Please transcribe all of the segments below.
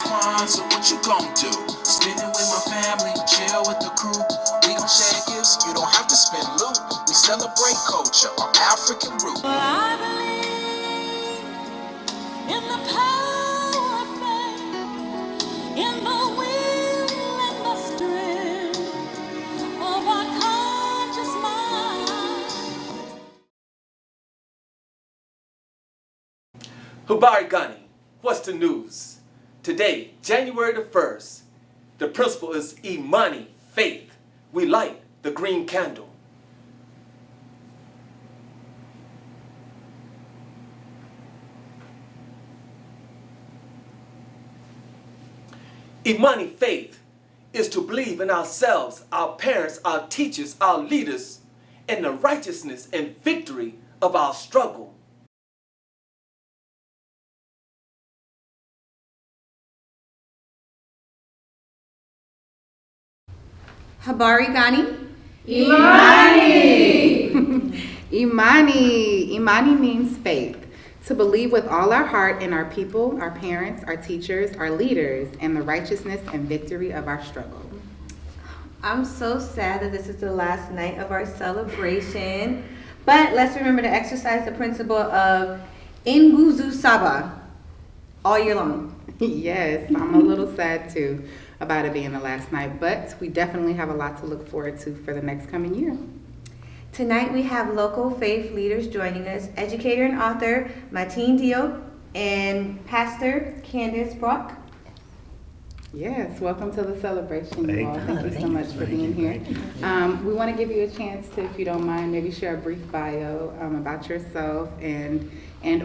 Kwanzaa, what you gon' do? Spend it with my family, chill with the crew. We gon' share gifts, you don't have to spend loot. We celebrate culture, our African root. I believe in the power of faith, in the will and the strength of our conscious mind. Habari Gani, what's the news? Today, January the 1st, the principle is Imani, faith. We light the green candle. Imani, faith, is to believe in ourselves, our parents, our teachers, our leaders, and the righteousness and victory of our struggle. Habari Gani? Imani! Imani means faith. To believe with all our heart in our people, our parents, our teachers, our leaders, and the righteousness and victory of our struggle. I'm so sad that this is the last night of our celebration, but let's remember to exercise the principle of Nguzu Saba all year long. Yes, I'm a little sad too about it being the last night, but we definitely have a lot to look forward to for the next coming year. Tonight we have local faith leaders joining us, educator and author Mateen Diop and Pastor Candace Brock. Yes, welcome to the celebration, you all. Thank Thank you so much for being here. We want to give you a chance to, if you don't mind, maybe share a brief bio about yourself and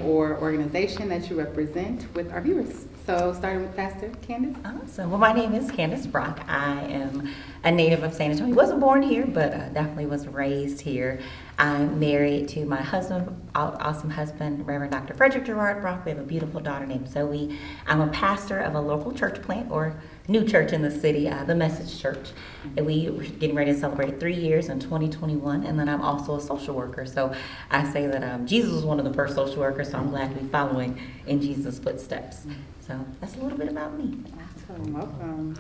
or organization that you represent with our viewers. So starting with Pastor Candace. Awesome. Well, my name is Candace Brock. I am a native of San Antonio. Wasn't born here, but definitely was raised here. I'm married to my husband, awesome husband, Reverend Dr. Frederick Gerard Brock. We have a beautiful daughter named Zoe. I'm a pastor of a local church plant or new church in the city, the Message Church. And we were getting ready to celebrate 3 years in 2021. And then I'm also a social worker. So I say that Jesus was one of the first social workers, so I'm glad to be following in Jesus' footsteps. So that's a little bit about me. Awesome. Welcome.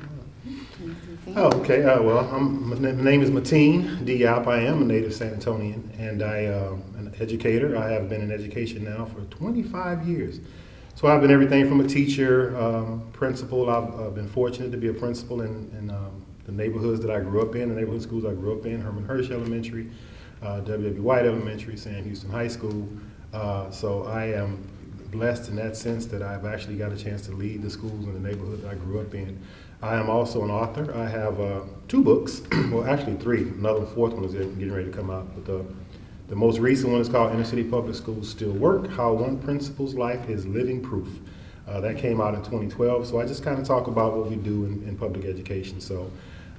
Oh, okay. Well, my name is Mateen Diop. I am a native San Antonian, and I am an educator. I have been in education now for 25 years. So I've been everything from a teacher, principal. I've been fortunate to be a principal in the neighborhoods that I grew up in, the neighborhood schools I grew up in, Herman Hirsch Elementary, W.W. White Elementary, Sam Houston High School. So I am blessed in that sense that I've actually got a chance to lead the schools in the neighborhood that I grew up in. I am also an author. I have 2 books, well actually 3. Another 4th one is getting ready to come out. But the most recent one is called Inner City Public Schools Still Work, How One Principal's Life is Living Proof. That came out in 2012. So I just kind of talk about what we do in public education. So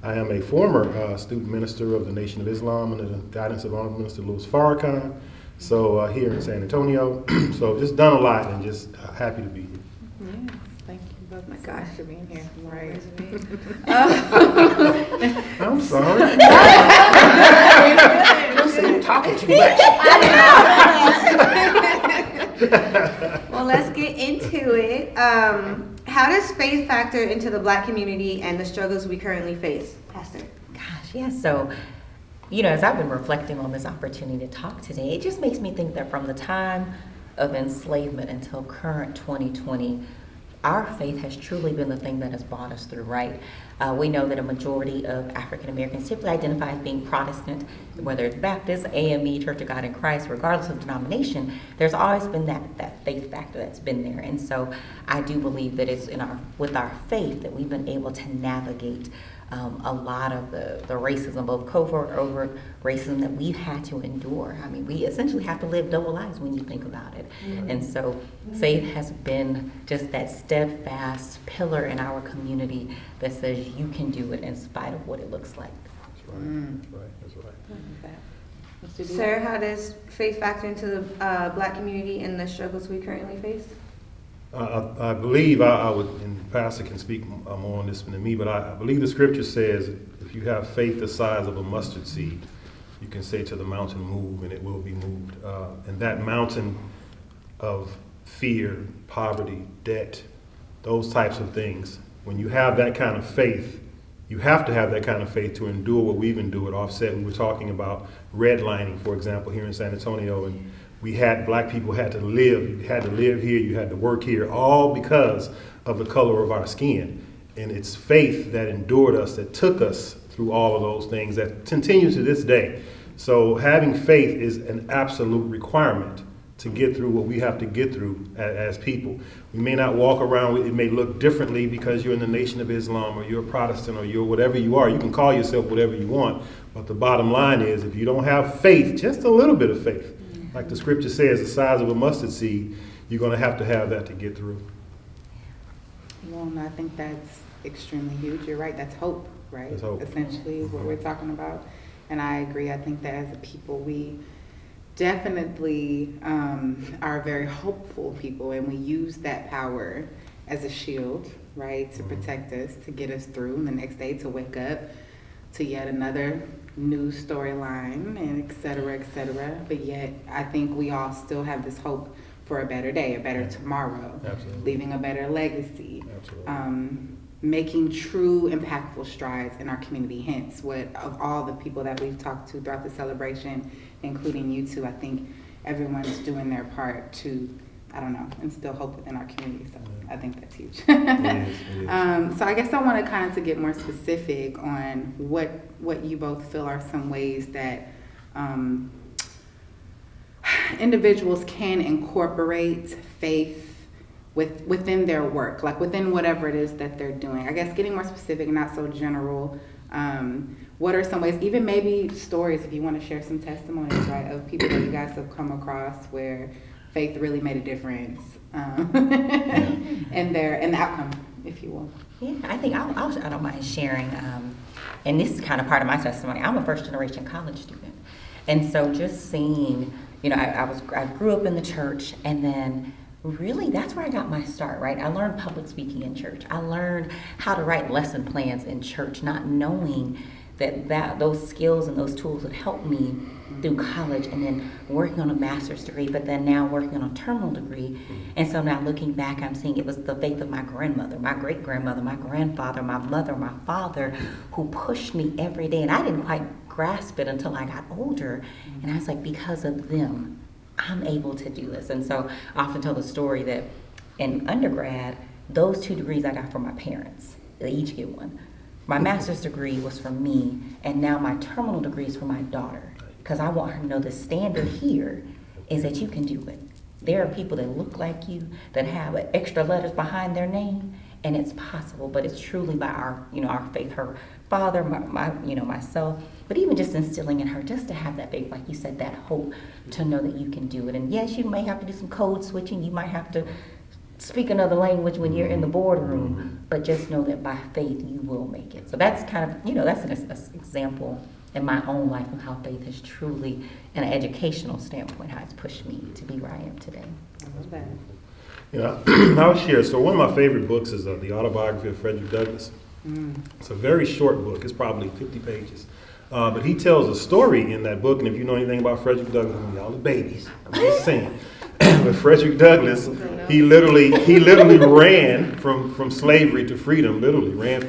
I am a former student minister of the Nation of Islam under the guidance of Honorable Minister Louis Farrakhan. So here in San Antonio, so just done a lot and just happy to be here. Yes, thank you both my gosh for being here. Right. I'm sorry. You're talking too much. Well, let's get into it. How does faith factor into the Black community and the struggles we currently face? Pastor. Gosh, yeah. So, as I've been reflecting on this opportunity to talk today, it just makes me think that from the time of enslavement until current 2020, our faith has truly been the thing that has brought us through, right? We know that a majority of African Americans typically identify as being Protestant, whether it's Baptist, AME, Church of God in Christ, regardless of denomination. There's always been that faith factor that's been there. And so I do believe that it's with our faith that we've been able to navigate a lot of the racism, both covert or overt racism that we've had to endure. I mean, we essentially have to live double lives when you think about it. Mm-hmm. And so faith has been just that steadfast pillar in our community that says you can do it in spite of what it looks like. That's right. That's right. Sir, how does faith factor into the Black community and the struggles we currently face? I believe I would, and Pastor can speak more on this than me, but I believe the scripture says if you have faith the size of a mustard seed, you can say to the mountain, move, and it will be moved. And that mountain of fear, poverty, debt, those types of things. When you have that kind of faith, you have to have that kind of faith to endure what we've endured. Offset, we were talking about redlining, for example, here in San Antonio, and black people had to live. You had to live here, you had to work here, all because of the color of our skin. And it's faith that endured us, that took us through all of those things, that continues to this day. So having faith is an absolute requirement to get through what we have to get through as people. We may not walk around, it may look differently because you're in the Nation of Islam or you're a Protestant or you're whatever you are. You can call yourself whatever you want, but the bottom line is if you don't have faith, just a little bit of faith, like the scripture says, the size of a mustard seed, you're going to have that to get through. Well, I think that's extremely huge. You're right, that's hope, right? That's hope. Essentially is what we're talking about. And I agree, I think that as a people, we definitely are very hopeful people, and we use that power as a shield, right, to protect us, to get us through, and the next day to wake up to yet another news storyline, and et cetera, but yet I think we all still have this hope for a better day, a better tomorrow, Absolutely. leaving a better legacy, Absolutely. making true impactful strides in our community. Hence, what of all the people that we've talked to throughout the celebration, including you two, I think everyone's doing their part to, I don't know, instill hope within our community. So I think that's huge. It is. So I guess I want to kind of to get more specific on what you both feel are some ways that individuals can incorporate faith within their work, like within whatever it is that they're doing. I guess getting more specific, not so general. What are some ways, even maybe stories, if you want to share some testimonies, right, of people that you guys have come across where faith really made a difference and the outcome, if you will. Yeah, I think I don't mind sharing, and this is kind of part of my testimony. I'm a first-generation college student, and so just seeing, I grew up in the church, and then really that's where I got my start, right? I learned public speaking in church. I learned how to write lesson plans in church, not knowing that those skills and those tools would help me through college, and then working on a master's degree, but then now working on a terminal degree. And so now looking back, I'm seeing it was the faith of my grandmother, my great-grandmother, my grandfather, my mother, my father, who pushed me every day. And I didn't quite grasp it until I got older. And I was like, because of them, I'm able to do this. And so I often tell the story that in undergrad, those 2 degrees I got from my parents. They each get one. My master's degree was for me, and now my terminal degree is for my daughter, because I want her to know the standard here is that you can do it. There are people that look like you, that have extra letters behind their name, and it's possible, but it's truly by our faith. Her father, myself, but even just instilling in her, just to have that faith, like you said, that hope to know that you can do it. And yes, you may have to do some code switching, you might have to speak another language when you're in the boardroom, but just know that by faith you will make it. So that's kind of, that's an example in my own life of how faith has truly, in an educational standpoint, how it's pushed me to be where I am today. I love that. I'll share. So one of my favorite books is the autobiography of Frederick Douglass. It's a very short book. It's probably 50 pages. But he tells a story in that book, and if you know anything about Frederick Douglass, y'all are babies. I'm just saying. But Frederick Douglass, he literally ran from slavery to freedom. Literally ran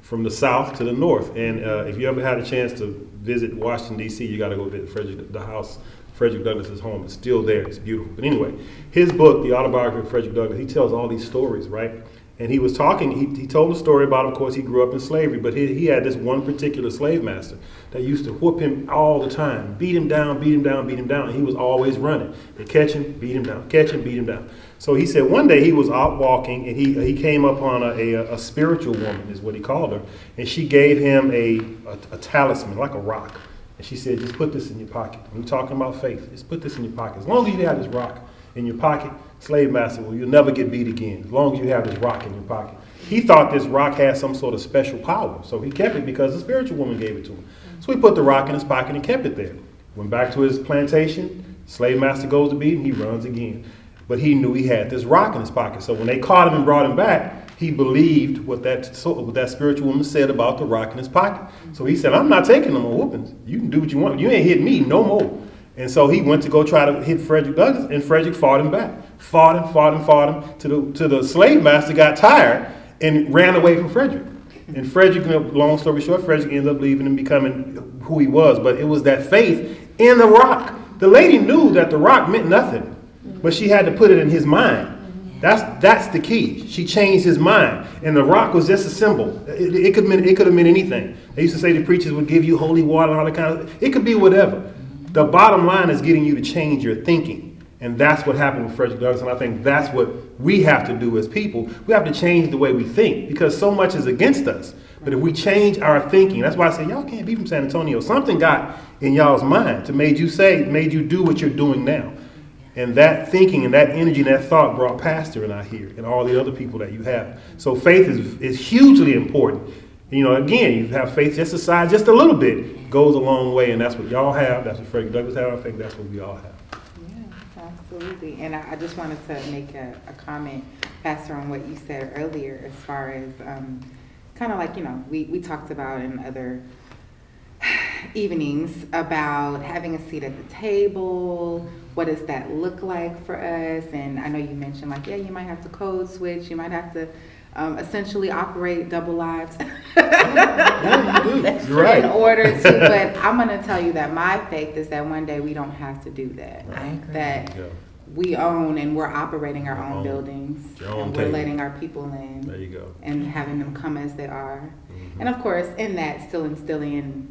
from the South to the North. And if you ever had a chance to visit Washington D.C., you got to go visit Frederick Douglass's home. It's still there. It's beautiful. But anyway, his book, the autobiography of Frederick Douglass, he tells all these stories, right? And he was talking, he told a story about, of course, he grew up in slavery, but he had this one particular slave master that used to whoop him all the time, beat him down, and he was always running. They catch him, beat him down, catch him, beat him down. So he said one day he was out walking, and he came upon a spiritual woman, is what he called her, and she gave him a talisman, like a rock. And she said, just put this in your pocket. When you're talking about faith, just put this in your pocket. As long as you have this rock in your pocket, slave master, well, you'll never get beat again, as long as you have this rock in your pocket. He thought this rock had some sort of special power, so he kept it because the spiritual woman gave it to him. So he put the rock in his pocket and kept it there. Went back to his plantation, slave master goes to beat him, he runs again. But he knew he had this rock in his pocket, so when they caught him and brought him back, he believed what that spiritual woman said about the rock in his pocket. So he said, I'm not taking no more whoopings. You can do what you want. You ain't hit me no more. And so he went to go try to hit Frederick Douglass, and Frederick fought him back. fought him to the slave master got tired and ran away from Frederick. And Frederick, long story short, Frederick ended up leaving and becoming who he was. But it was that faith in the rock. The lady knew that the rock meant nothing, but she had to put it in his mind. That's the key. She changed his mind, and the rock was just a symbol. It could have meant anything. They used to say the preachers would give you holy water and all that kind of. It could be whatever. The bottom line is getting you to change your thinking, and that's what happened with Frederick Douglass. And I think that's what we have to do as people. We have to change the way we think because so much is against us. But if we change our thinking, that's why I say y'all can't be from San Antonio. Something got in y'all's mind to made you do what you're doing now. And that thinking and that energy and that thought brought Pastor and I here and all the other people that you have. So faith is hugely important. Again, you have faith just aside, just a little bit, goes a long way. And that's what y'all have. That's what Frederick Douglass had. I think that's what we all have. Yeah, absolutely. And I just wanted to make a comment, Pastor, on what you said earlier as far as kind of like, we talked about in other evenings about having a seat at the table. What does that look like for us? And I know you mentioned you might have to code switch. You might have to essentially operate double lives Yeah, you do. You're right. in order to, but I'm going to tell you that my faith is that one day we don't have to do that. I agree. That Yeah. we own and we're operating our own own. buildings. Your own And we're table. letting our people in. There you go. And having them come as they are. And of course, in that, still instilling,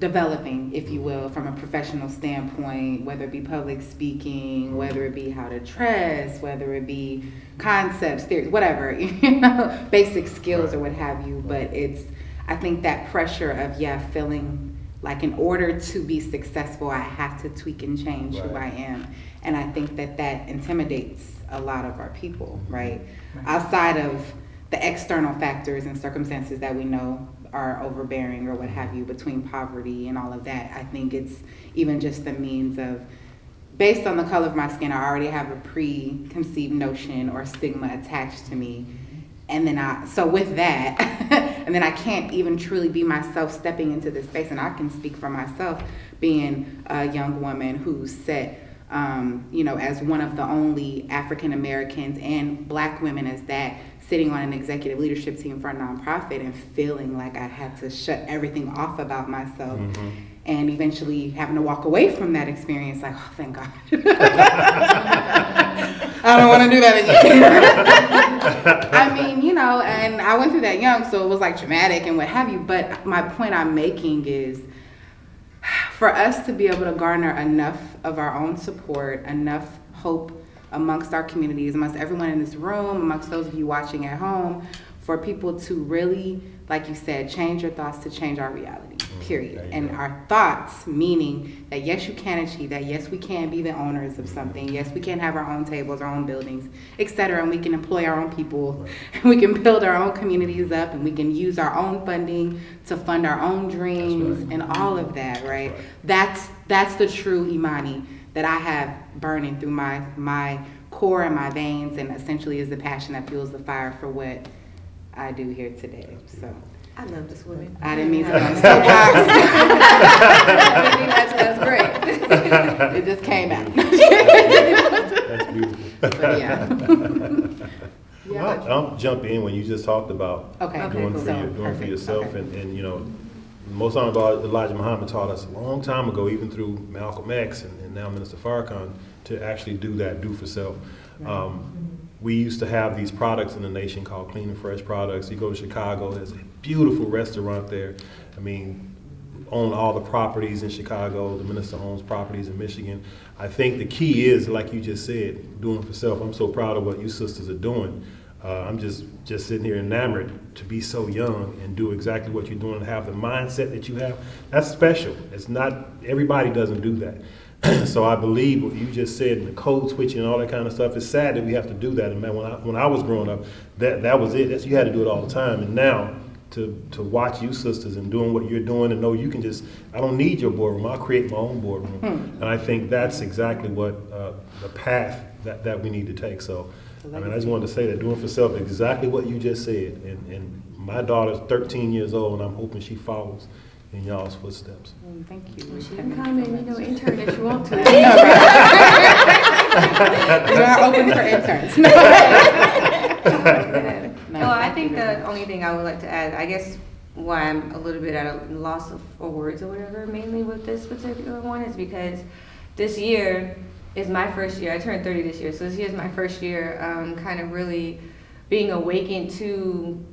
developing, if you will, from a professional standpoint, whether it be public speaking, whether it be how to dress, whether it be concepts, theories, whatever, basic skills or what have you. But I think that pressure of, feeling like in order to be successful, I have to tweak and change who I am. And I think that intimidates a lot of our people, right? Outside of the external factors and circumstances that we know are overbearing or what have you, between poverty and all of that, I think it's even just the means of, based on the color of my skin, I already have a preconceived notion or stigma attached to me. And then so with that, and then I can't even truly be myself stepping into this space. And I can speak for myself, being a young woman who's set, as one of the only African Americans and Black women as that, sitting on an executive leadership team for a nonprofit and feeling like I had to shut everything off about myself. And eventually having to walk away from that experience, like, oh, thank God. I don't want to do that again. I mean, and I went through that young, so it was like traumatic and what have you. But my point I'm making is, for us to be able to garner enough of our own support, enough hope amongst our communities, amongst everyone in this room, amongst those of you watching at home, for people to really, like you said, change your thoughts to change our reality, period. And our thoughts, meaning that yes, you can achieve that. Yes, we can be the owners of something. Yes, we can have our own tables, our own buildings, etc. And we can employ our own people. And we can build our own communities up, and we can use our own funding to fund our own dreams and all of that, right? That's the true Imani that I have burning through my core and my veins, and essentially is the passion that fuels the fire for what I do here today. So I love this woman. I didn't mean to go on soapbox. That's great. It just came out. That's beautiful. But yeah. I'll jump in when you just talked about doing cool. for yourself, Okay. and most of about Elijah Muhammad taught us a long time ago, even through Malcolm X and now Minister Farrakhan, to actually do for self. We used to have these products in the nation called Clean and Fresh Products. You go to Chicago, there's a beautiful restaurant there. I mean, own all the properties in Chicago. The minister owns properties in Michigan. I think the key is, like you just said, doing for self. I'm so proud of what you sisters are doing. I'm just sitting here enamored to be so young and do exactly what you're doing and have the mindset that you have. That's special. It's not, everybody doesn't do that. So I believe what you just said, and the code switching and all that kind of stuff. It's sad that we have to do that. And man, when I was growing up, that was it. You had to do it all the time. And now to watch you sisters and doing what you're doing and know you can just, I don't need your boardroom. I'll create my own boardroom. And I think that's exactly what the path that we need to take. So I mean, I just wanted to say that doing for self, exactly what you just said. And my daughter's 13 years old, and I'm hoping she follows in y'all's footsteps. Thank you. She can come and intern if you want to. We are open for interns. Well, I think the only thing I would like to add, I guess why I'm a little bit at a loss for words or whatever, mainly with this particular one, is because this year is my first year. I turned 30 this year, so this year is my first year kind of really being awakened to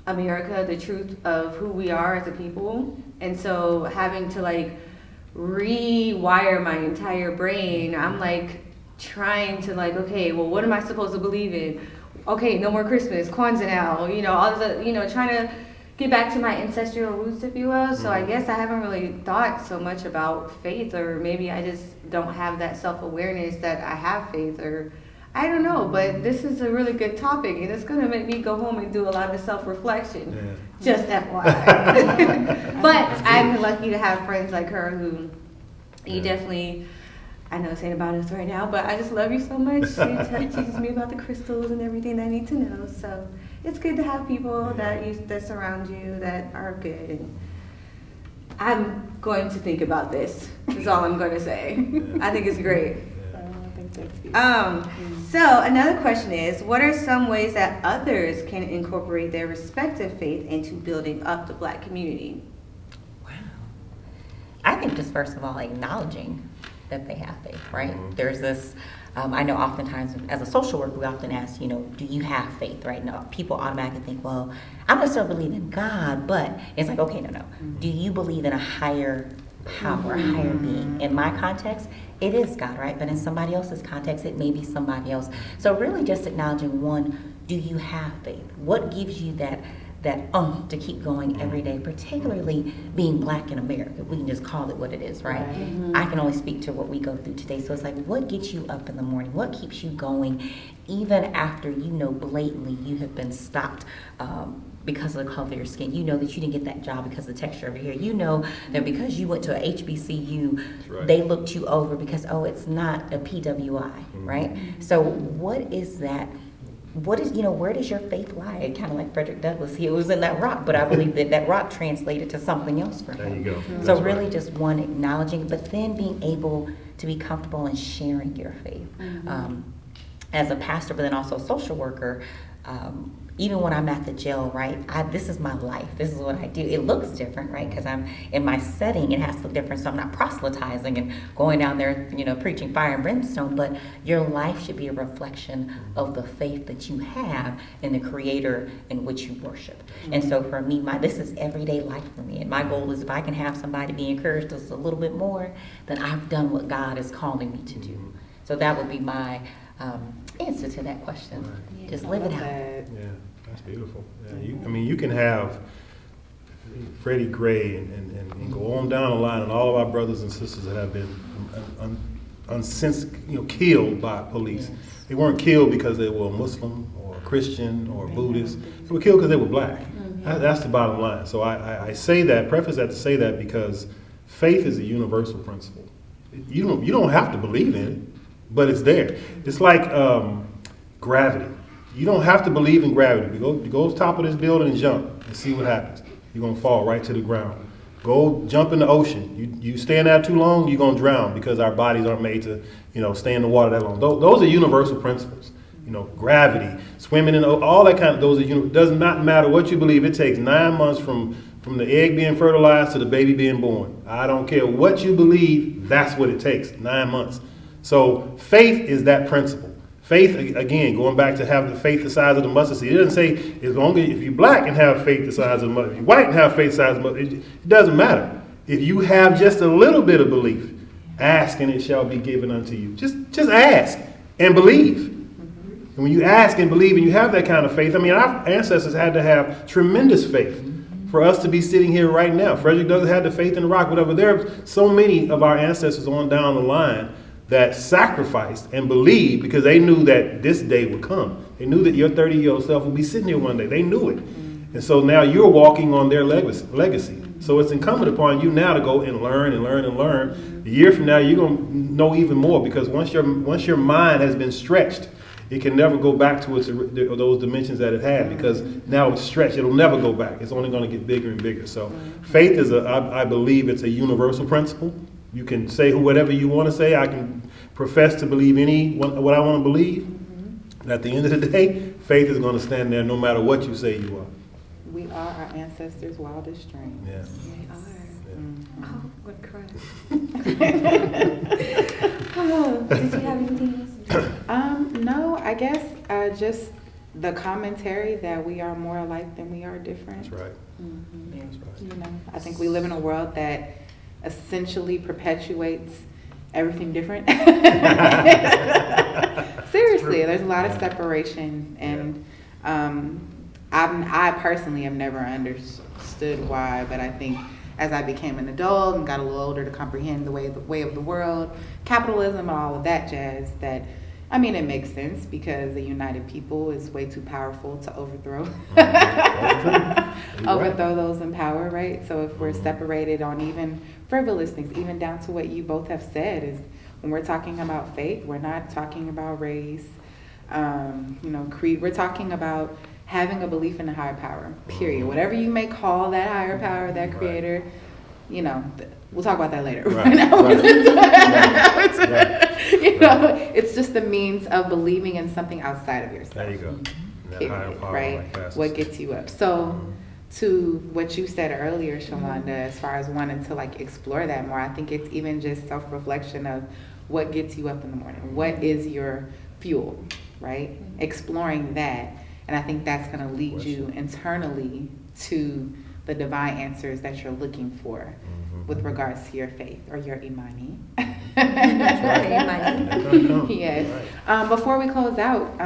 America, the truth of who we are as a people. And so having to like rewire my entire brain, I'm like trying to like, okay, well, what am I supposed to believe in? Okay, no more Christmas, Kwanzaa now, you know, all the, you know, trying to get back to my ancestral roots, if you will. So I guess I haven't really thought so much about faith, or maybe I just don't have that self-awareness that I have faith, or I don't know. But this is a really good topic, and it's going to make me go home and do a lot of self-reflection. Just FYI. But I'm lucky to have friends like her who you definitely, I know it's ain't about us right now, but I just love you so much. She teaches me about the crystals and everything I need to know. So it's good to have people that surround you that are good. And I'm going to think about this. Is all I'm going to say. I think it's great. So another question is, what are some ways that others can incorporate their respective faith into building up the Black community? Wow. I think just first of all, acknowledging that they have faith, right? There's this, I know oftentimes as a social worker, we often ask, you know, do you have faith, right? No, people automatically think, well, I don't necessarily believe in God, but it's like, okay, no. Do you believe in a higher power, a higher being? In my context, it is God, right? But in somebody else's context, it may be somebody else. So really just acknowledging, one, do you have faith? What gives you that to keep going every day, particularly being Black in America? We can just call it what it is, right? I can only speak to what we go through today. So it's like, what gets you up in the morning? What keeps you going even after you know blatantly you have been stopped because of the color of your skin? You know that you didn't get that job because of the texture of your hair. You know that because you went to a HBCU, they looked you over because, oh, it's not a PWI, right? So what is that? What is, you know, where does your faith lie? Kind of like Frederick Douglass, he was in that rock, but I believe that rock translated to something else for him. There you go. So really just one, acknowledging, but then being able to be comfortable in sharing your faith. As a pastor, but then also a social worker, even when I'm at the jail, right, this is my life. This is what I do. It looks different, right, because I'm in my setting. It has to look different, so I'm not proselytizing and going down there, you know, preaching fire and brimstone, but your life should be a reflection of the faith that you have in the Creator in which you worship. And so for me, this is everyday life for me, and my goal is if I can have somebody be encouraged just a little bit more, then I've done what God is calling me to do. So that would be my answer to that question. Just live it out. Yeah, that's beautiful. Yeah, you can have Freddie Gray and go on down the line, and all of our brothers and sisters that have been killed by police. They weren't killed because they were Muslim or Christian or Buddhist. They were killed because they were Black. That's the bottom line. So I say that, preface that to say that because faith is a universal principle. You don't have to believe in it, but it's there. It's like gravity. You don't have to believe in gravity. You go to the top of this building and jump and see what happens. You're going to fall right to the ground. Go jump in the ocean. You stay in there too long, you're going to drown because our bodies aren't made to, stay in the water that long. Those are universal principles. Gravity, swimming, and all that kind of, those are, does not matter what you believe. It takes 9 months from the egg being fertilized to the baby being born. I don't care what you believe, that's what it takes, 9 months. So faith is that principle. Faith, again, going back to have the faith the size of the mustard seed. It doesn't say as long as if you're Black and have faith the size of the mustard, if you're white and have faith the size of the mustard, it doesn't matter. If you have just a little bit of belief, ask and it shall be given unto you. Just ask and believe. And when you ask and believe and you have that kind of faith, our ancestors had to have tremendous faith for us to be sitting here right now. Frederick Douglass had the faith in the rock, whatever. There are so many of our ancestors on down the line that sacrificed and believed because they knew that this day would come. They knew that your 30-year-old self would be sitting here one day. They knew it. And so now you're walking on their legacy. So it's incumbent upon you now to go and learn and learn and learn. A year from now, you're going to know even more because once your mind has been stretched, it can never go back to those dimensions that it had because now it's stretched. It'll never go back. It's only going to get bigger and bigger. So faith is I believe it's a universal principle. You can say whatever you want to say. I can profess to believe what I want to believe, and at the end of the day, faith is going to stand there no matter what you say you are. We are our ancestors' wildest dreams. Yeah. We are. Yeah. Oh, what a cry. Oh, did you have anything else? No, I guess just the commentary that we are more alike than we are different. That's right. Mhm. That's right. You know, I think we live in a world that essentially perpetuates everything different. Seriously, there's a lot of separation, and I personally have never understood why, but I think as I became an adult and got a little older to comprehend the way of the world, capitalism and all of that jazz, that I mean, it makes sense because a united people is way too powerful to overthrow overthrow those in power, right? So if we're separated on even frivolous things, even down to what you both have said, is when we're talking about faith, we're not talking about race, creed. We're talking about having a belief in a higher power, period. Whatever you may call that higher power, that creator, we'll talk about that later. It's just the means of believing in something outside of yourself. There you go. Period, higher power, right? like What gets you up. So to what you said earlier, Shalonda, as far as wanting to explore that more, I think it's even just self-reflection of what gets you up in the morning. What is your fuel, right? Exploring that. And I think that's going to lead you internally to the divine answers that you're looking for with regards to your faith or your imani. Yes. Before we close out,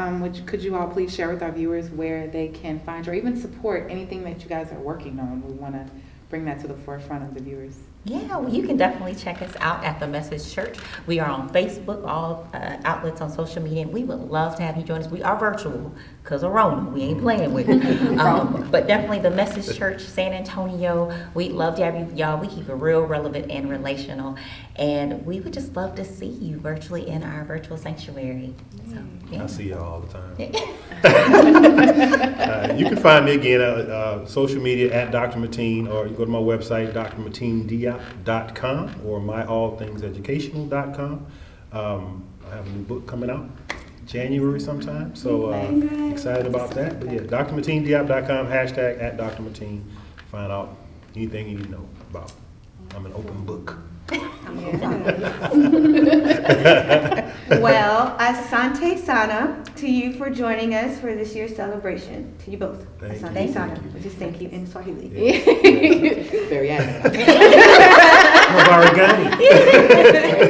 could you all please share with our viewers where they can find or even support anything that you guys are working on? We want to bring that to the forefront of the viewers. Yeah, well, you can definitely check us out at The Message Church. We are on Facebook, all outlets on social media. We would love to have you join us. We are virtual because of Rona. We ain't playing with it. But definitely The Message Church, San Antonio. We'd love to have you, y'all. We keep it real relevant and relational. And we would just love to see you virtually in our virtual sanctuary. So, yeah. I see y'all all the time. You can find me again at social media at Dr. Mateen, or you go to my website, drmateendiop.com, or myallthingseducational.com. I have a new book coming out January sometime, so excited about that. But yeah, drmateendiop.com, hashtag at Dr. Mateen. Find out anything you need to know about. I'm an open book. Well, asante sana to you for joining us for this year's celebration. To you both. Thank Asante you. sana, which is thank you in Swahili. Very accurate. There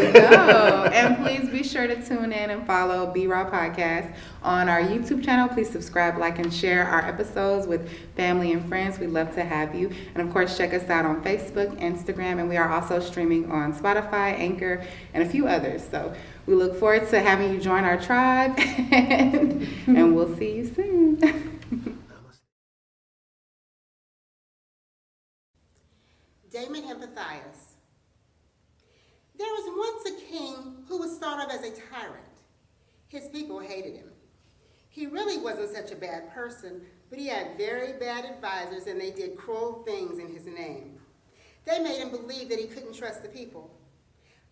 you go. And please be sure to tune in and follow B-Raw Podcast on our YouTube channel. Please subscribe, like, and share our episodes with family and friends. We'd love to have you. And of course, check us out on Facebook, Instagram, and we are also streaming on Spotify, Anchor, and a few others. So we look forward to having you join our tribe, and we'll see you soon. Damon and Matthias. There was once a king who was thought of as a tyrant. His people hated him. He really wasn't such a bad person, but he had very bad advisors, and they did cruel things in his name. They made him believe that he couldn't trust the people.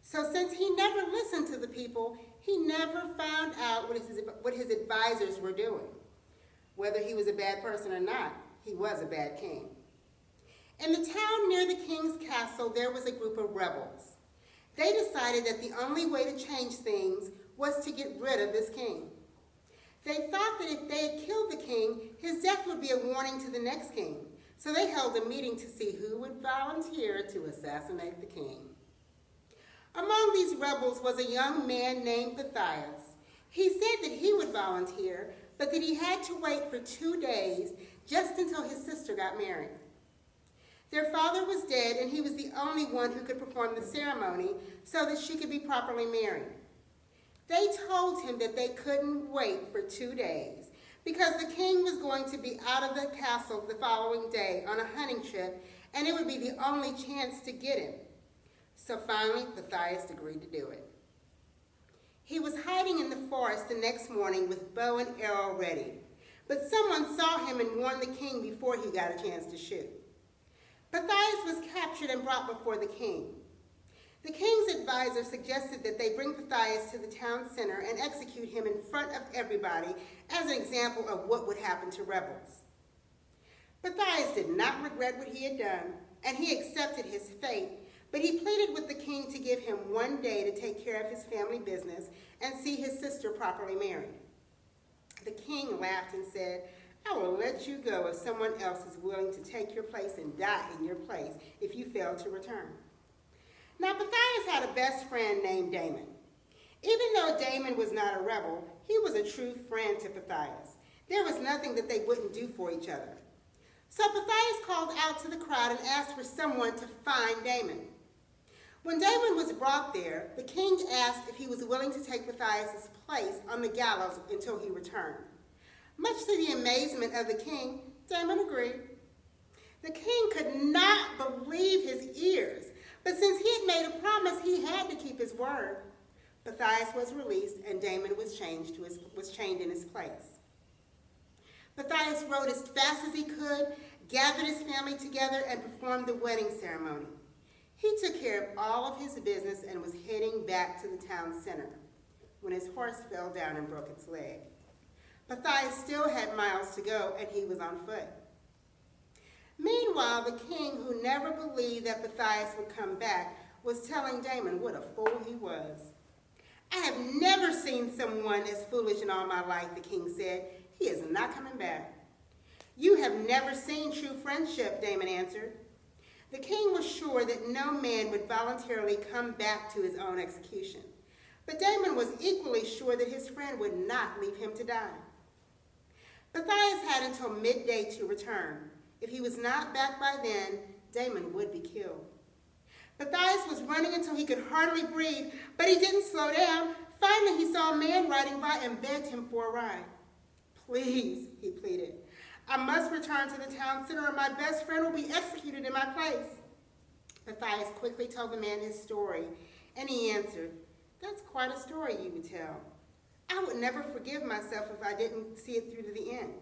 So since he never listened to the people, he never found out what his advisors were doing. Whether he was a bad person or not, he was a bad king. In the town near the king's castle, there was a group of rebels. They decided that the only way to change things was to get rid of this king. They thought that if they had killed the king, his death would be a warning to the next king. So they held a meeting to see who would volunteer to assassinate the king. Among these rebels was a young man named Matthias. He said that he would volunteer, but that he had to wait for 2 days just until his sister got married. Their father was dead, and he was the only one who could perform the ceremony so that she could be properly married. They told him that they couldn't wait for 2 days because the king was going to be out of the castle the following day on a hunting trip, and it would be the only chance to get him. So finally, Matthias agreed to do it. He was hiding in the forest the next morning with bow and arrow ready, but someone saw him and warned the king before he got a chance to shoot. Matthias was captured and brought before the king. The king's advisor suggested that they bring Matthias to the town center and execute him in front of everybody as an example of what would happen to rebels. Matthias did not regret what he had done, and he accepted his fate, but he pleaded with the king to give him 1 day to take care of his family business and see his sister properly married. The king laughed and said, "I will let you go if someone else is willing to take your place and die in your place if you fail to return." Now, Matthias had a best friend named Damon. Even though Damon was not a rebel, he was a true friend to Matthias. There was nothing that they wouldn't do for each other. So Matthias called out to the crowd and asked for someone to find Damon. When Damon was brought there, the king asked if he was willing to take Matthias' place on the gallows until he returned. Much to the amazement of the king, Damon agreed. The king could not believe his ears, but since he had made a promise, he had to keep his word. Matthias was released, and Damon was chained in his place. Matthias rode as fast as he could, gathered his family together, and performed the wedding ceremony. He took care of all of his business and was heading back to the town center when his horse fell down and broke its leg. Matthias still had miles to go, and he was on foot. Meanwhile, the king, who never believed that Matthias would come back, was telling Damon what a fool he was. "I have never seen someone as foolish in all my life," the king said. "He is not coming back." "You have never seen true friendship," Damon answered. The king was sure that no man would voluntarily come back to his own execution, but Damon was equally sure that his friend would not leave him to die. Matthias had until midday to return. If he was not back by then, Damon would be killed. Matthias was running until he could hardly breathe, but he didn't slow down. Finally, he saw a man riding by and begged him for a ride. "Please," he pleaded, "I must return to the town center or my best friend will be executed in my place." Matthias quickly told the man his story, and he answered, "That's quite a story you would tell. I would never forgive myself if I didn't see it through to the end."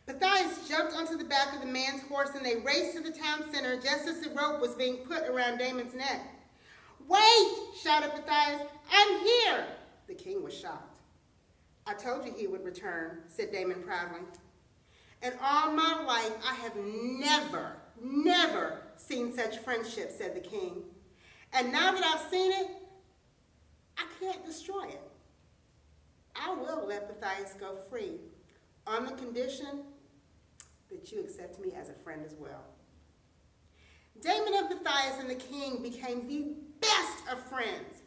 Matthias jumped onto the back of the man's horse and they raced to the town center just as the rope was being put around Damon's neck. "Wait!" shouted Matthias. "I'm here!" The king was shocked. "I told you he would return," said Damon proudly. "In all my life, I have never seen such friendship," said the king. "And now that I've seen it, I can't destroy it. I will let Matthias go free on the condition that you accept me as a friend as well." Damon and Matthias and the king became the best of friends.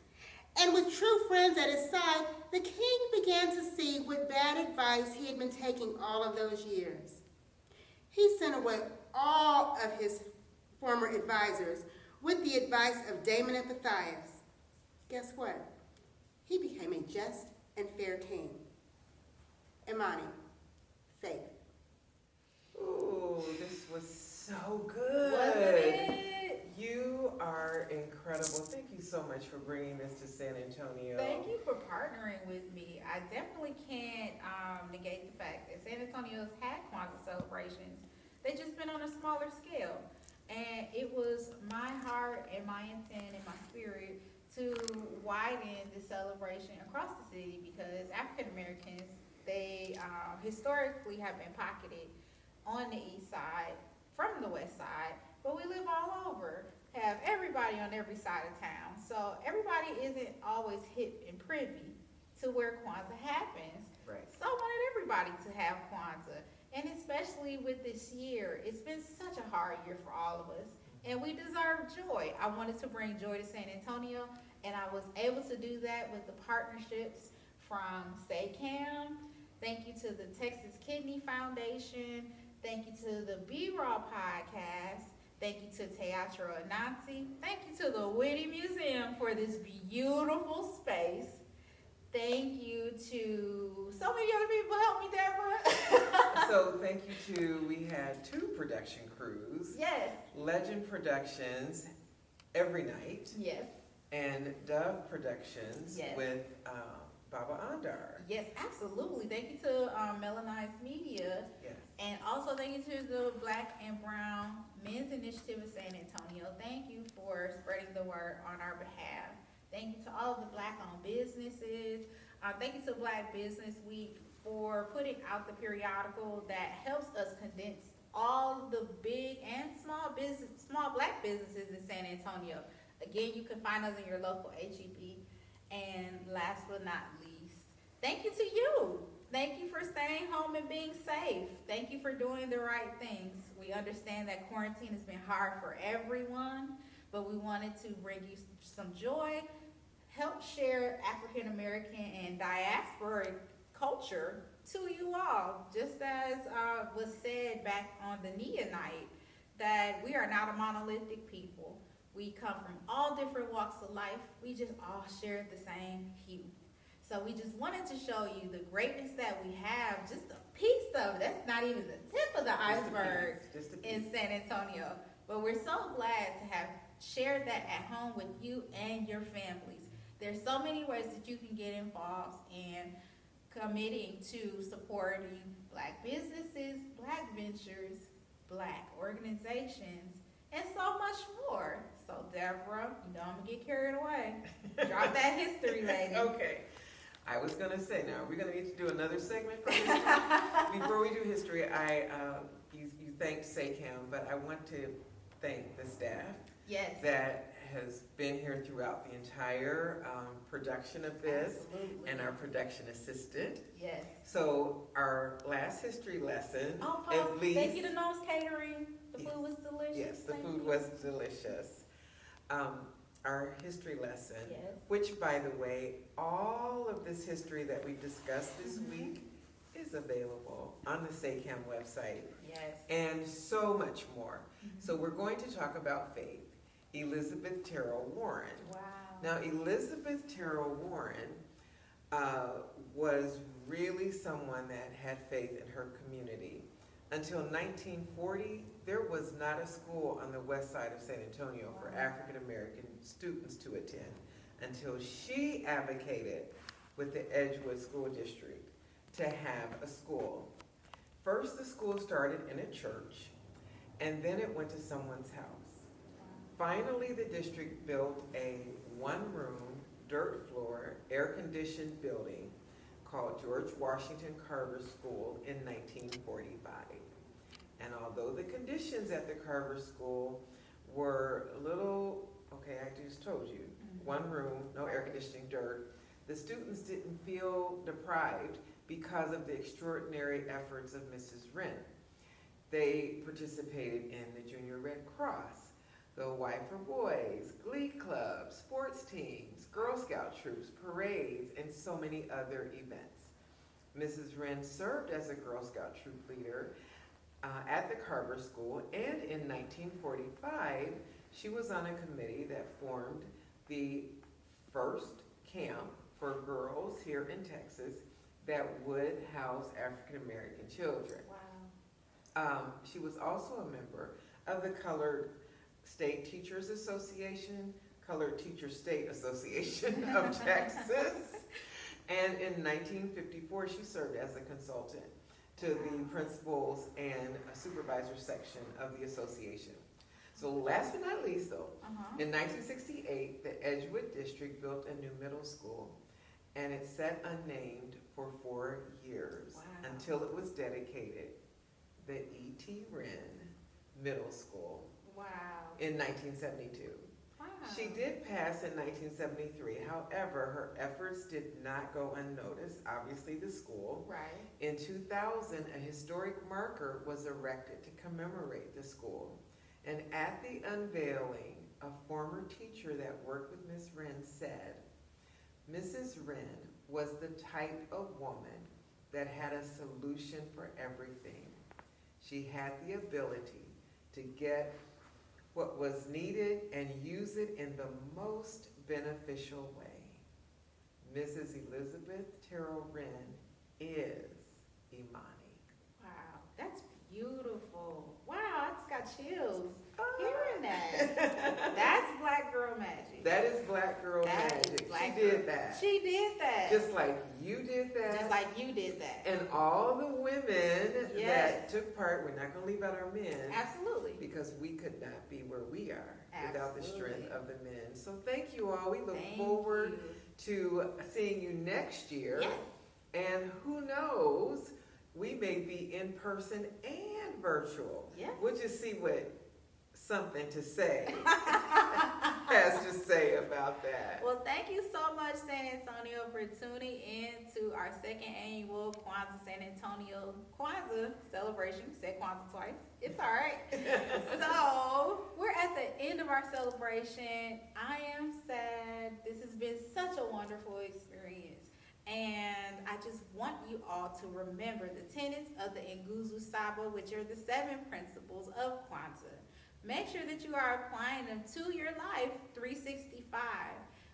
And with true friends at his side, the king began to see what bad advice he had been taking all of those years. He sent away all of his former advisors with the advice of Damon and Matthias. Guess what? He became a just and fair king. Imani, Faith. Ooh, this was so good. Wasn't it? You are incredible. Thank you so much for bringing this to San Antonio. Thank you for partnering with me. I definitely can't negate the fact that San Antonio's had Kwanzaa celebrations. They just been on a smaller scale. And it was my heart and my intent and my spirit to widen the celebration across the city because African Americans, they historically have been pocketed on the east side from the west side, but we live all over, have everybody on every side of town. So everybody isn't always hip and privy to where Kwanzaa happens. Right. So I wanted everybody to have Kwanzaa. And especially with this year, it's been such a hard year for all of us. And we deserve joy. I wanted to bring joy to San Antonio, and I was able to do that with the partnerships from SAAACAM. Thank you to the Texas Kidney Foundation. Thank you to the B-Raw Podcast. Thank you to Teatro Anansi. Thank you to the Whitty Museum for this beautiful space. Thank you to so many other people help me, Deborah. So thank you to, we had 2 production crews. Yes. Legend Productions every night. Yes. And Dove Productions Yes. with Baba Andar. Yes, absolutely. Thank you to Melanized Media. Yes. And also thank you to the Black and Brown Men's Initiative of San Antonio. Thank you for spreading the word on our behalf. Thank you to all of the Black-owned businesses. Thank you to Black Business Week for putting out the periodical that helps us condense all the big and small Black businesses in San Antonio. Again, you can find us in your local HEB. And last but not least, thank you to you. Thank you for staying home and being safe. Thank you for doing the right things. We understand that quarantine has been hard for everyone, but we wanted to bring you some joy, help share African American and diasporic culture to you all. Just as was said back on the NIA night, that we are not a monolithic people. We come from all different walks of life. We just all share the same hue. So we just wanted to show you the greatness that we have, just a piece of it. That's not even the tip of the iceberg in San Antonio. But we're so glad to have shared that at home with you and your families. There's so many ways that you can get involved in committing to supporting Black businesses, Black ventures, Black organizations, and so much more. So Deborah, you know I'm gonna get carried away. Drop that history, lady. Okay. I was gonna say, now, we're gonna need to do another segment for history. Before we do history, you thanked SAAACAM, but I want to thank the staff. Yes. That has been here throughout the entire production of this. Absolutely. And our production assistant. Yes. So our last history lesson, Oh, at least. thank you to Nose Catering. The food was delicious. Yes, the Thank food you. was delicious. Our history lesson, Yes. which, by the way, all of this history that we discussed this week is available on the SAAACAM website, Yes. and so much more. So we're going to talk about faith. Elizabeth Terrell Warren. Wow. Now, Elizabeth Terrell Warren was really someone that had faith in her community. Until 1940, there was not a school on the west side of San Antonio for African American students to attend until she advocated with the Edgewood School District to have a school. First, the school started in a church, and then it went to someone's house. Finally, the district built a one-room, dirt floor, air-conditioned building called George Washington Carver School in 1945. And although the conditions at the Carver School were a little, okay, I just told you, one room, no air conditioning, dirt, the students didn't feel deprived because of the extraordinary efforts of Mrs. Wren. They participated in the Junior Red Cross, the Y for Boys, Glee Clubs, sports teams, Girl Scout troops, parades, and so many other events. Mrs. Wren served as a Girl Scout troop leader at the Carver School, and in 1945, she was on a committee that formed the first camp for girls here in Texas that would house African American children. Wow. She was also a member of the Colored State Teachers Association, Colored Teacher State Association of Texas. And in 1954, she served as a consultant to the principals and supervisor section of the association. So last but not least though, in 1968, the Edgewood district built a new middle school, and it sat unnamed for 4 years until it was dedicated, the E.T. Wren Middle School. Wow. In 1972. Wow. She did pass in 1973. However, her efforts did not go unnoticed. Obviously, the school. Right. In 2000, a historic marker was erected to commemorate the school. And at the unveiling, a former teacher that worked with Ms. Wren said, Mrs. Wren was the type of woman that had a solution for everything. She had the ability to get what was needed and use it in the most beneficial way. Mrs. Elizabeth Terrell Wren is Imani. Wow, that's beautiful. Wow, I just got chills hearing that. That's Black girl magic. That is Black girl magic. thank She her. did that. She did that. Just like you did that. Just like you did that. And all the women Yes. that took part, we're not going to leave out our men. Absolutely. Because we could not be where we are without the Absolutely. strength of the men. So thank you all. We look Thank forward you. to seeing you next year. Yes. And who knows, we may be in person and virtual. Yes. We'll just see what Something to Say has to say about that. Well, thank you so much, San Antonio, for tuning in to our second annual Kwanzaa San Antonio Kwanzaa celebration. You said Kwanzaa twice. It's all right. So we're at the end of our celebration. I am sad. This has been such a wonderful experience. And I just want you all to remember the tenets of the Nguzu Saba, which are the 7 principles of Kwanzaa. Make sure that you are applying them to your life 365.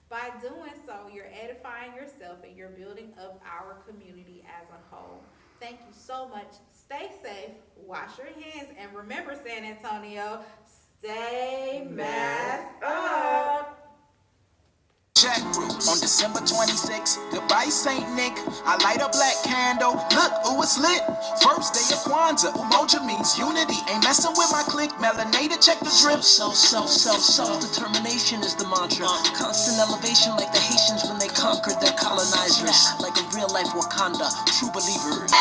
By doing so, you're edifying yourself and you're building up our community as a whole. Thank you so much. Stay safe, wash your hands, and remember, San Antonio, stay masked up. Check on December 26th. Goodbye, Saint Nick. I light a black candle. Look, ooh, it's lit. First day of Kwanzaa. Umoja means unity. Ain't messing with my clique. Melanated, check the drip. Self-determination is the mantra. Constant elevation like the Haitians when they conquered their colonizers. Like a real life Wakanda, true believers.